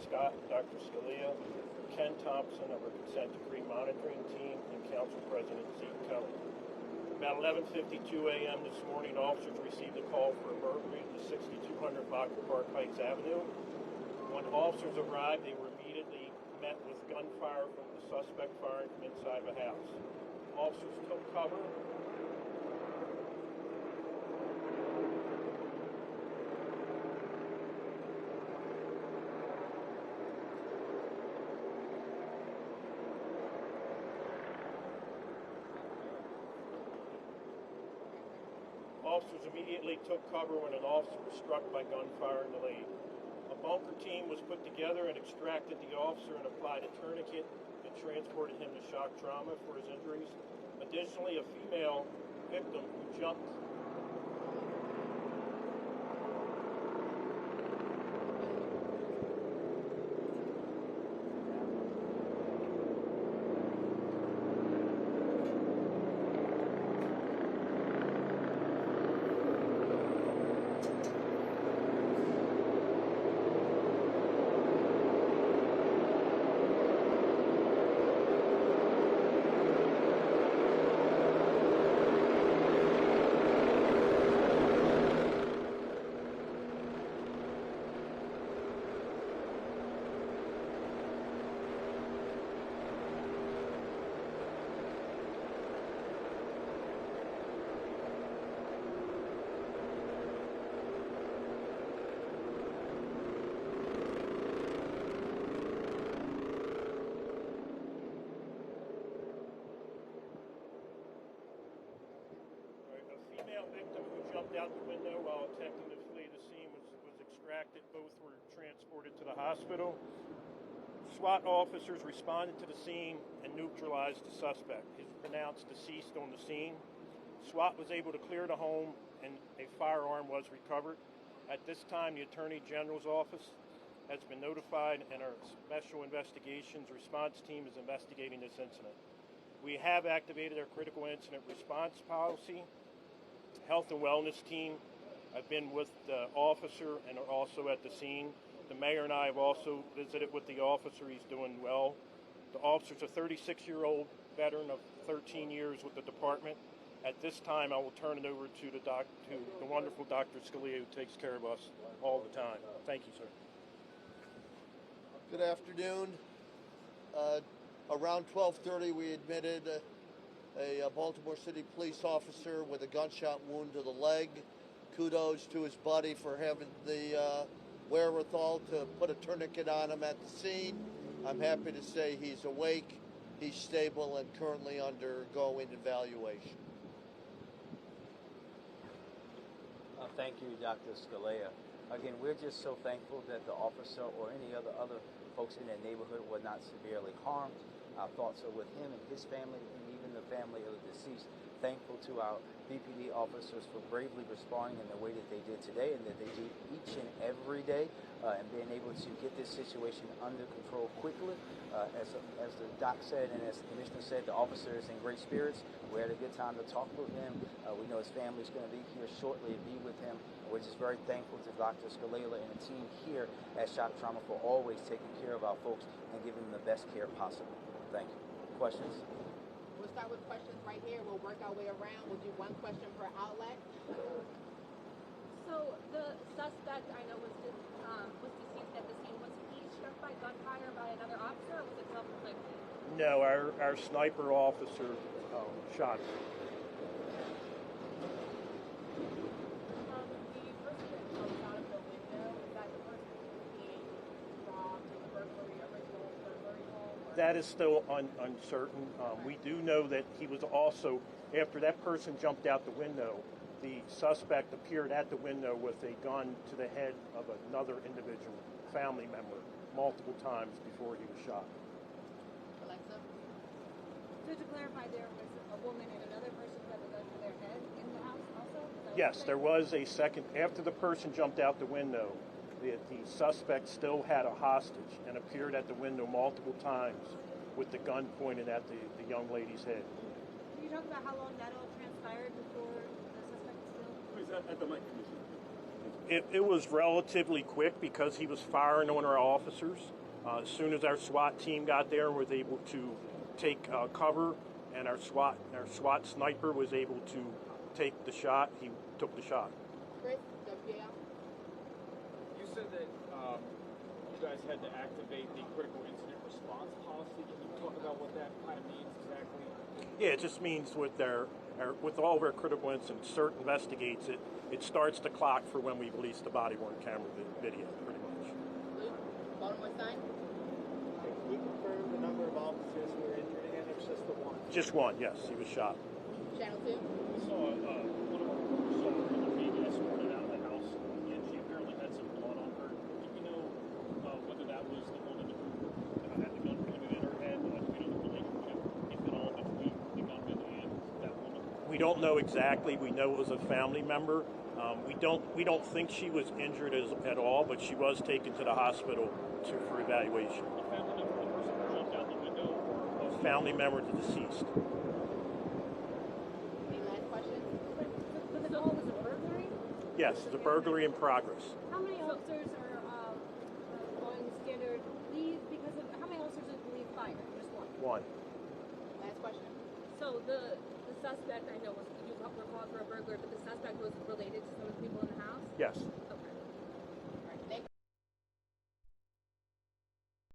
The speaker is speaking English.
Scott, Dr. Scalia, Ken Thompson of our consent decree monitoring team, and Council President Zeke Cohen. About 11:52 a.m. this morning, officers received a call for a burglary at 6200 Bachman Park Heights Avenue. When officers arrived, they were immediately met with gunfire from the suspect firing from inside of a house. Officers took cover. Officers immediately took cover when an officer was struck by gunfire in the lane. A bunker team was put together and extracted the officer and applied a tourniquet and transported him to shock trauma for his injuries. Additionally, a female victim who jumped victim who jumped out the window while attempting to flee the scene was extracted. Both were transported to the hospital. SWAT officers responded to the scene and neutralized the suspect. He was pronounced deceased on the scene. SWAT was able to clear the home and a firearm was recovered. At this time, the Attorney General's office has been notified and our Special Investigations Response Team is investigating this incident. We have activated our critical incident response policy. Health and Wellness team have been with the officer and are also at the scene. The mayor and I have also visited with the officer. He's doing well. The officer's a 36-year-old veteran of 13 years with the department. At this time, I will turn it over to the wonderful Dr. Scalia, who takes care of us all the time. Thank you, sir. Good afternoon. Around 12:30, we admitted a Baltimore City police officer with a gunshot wound to the leg. Kudos to his buddy for having the wherewithal to put a tourniquet on him at the scene. I'm happy to say he's awake, he's stable, and currently undergoing evaluation. Thank you, Dr. Scalia. Again, we're just so thankful that the officer or any other folks in that neighborhood were not severely harmed. Our thoughts are with him and his family and even the family of the deceased. Thankful to our BPD officers for bravely responding in the way that they did today and that they do each and every day and being able to get this situation under control quickly. As the doc said and as the commissioner said, the officer is in great spirits. We had a good time to talk with him. We know his family's going to be here shortly to be with him. We're just very thankful to Dr. Scalia and the team here at Shock Trauma for always taking care of our folks and giving them the best care possible. Thank you. Questions? We'll start with questions right here. We'll work our way around. We'll do one question per outlet. So the suspect I know was deceased at the scene. Was he struck by gunfire by another officer or was it self-inflicted? No, our sniper officer shot. The person that jumped out of the window, is that the person being robbed in the burglary, original burglary home? That is still uncertain. We do know that he was also, after that person jumped out the window, the suspect appeared at the window with a gun to the head of another individual, family member, multiple times before he was shot. Alexa? So to clarify, there was a woman and another person who had the gun to their head in the house also? Yes, there was a second. After the person jumped out the window, the suspect still had a hostage and appeared at the window multiple times with the gun pointed at the young lady's head. Can you talk about how long that all transpired before the suspect was killed? Please, at the mic, Commissioner. It was relatively quick because he was firing on our officers. As soon as our SWAT team got there and was able to take cover, and our SWAT sniper was able to take the shot, he took the shot. Chris, WJL. You said that you guys had to activate the critical incident response policy. Can you talk about what that kind of means exactly? Yeah, it just means with all of our critical incidents, CERT investigates it. It starts the clock for when we release the body-worn camera video, pretty much. Luke, Baltimore Sun. Can you confirm the number of officers who were injured again? It's just the one. Just one, yes, he was shot. Channel 2. We saw one of our reporters saw her in the baby escorted out of the house, and she apparently had some blood on her. Do we know whether that was the woman who had the gun pointed at her head? Do we know the relationship, if at all, between the gunman and that woman? We don't know exactly. We know it was a family member. We don't think she was injured at all, but she was taken to the hospital for evaluation. The family member, the person who jumped out the window, or Family member to deceased. Any last questions? But the goal was a burglary? Yes, it's a burglary in progress. How many officers are on standard leave because of, how many officers did leave fire? Just one. One. Last question. So the suspect, I know, was you were called for a burglary, but the suspect was related to some of the people in the house? Yes.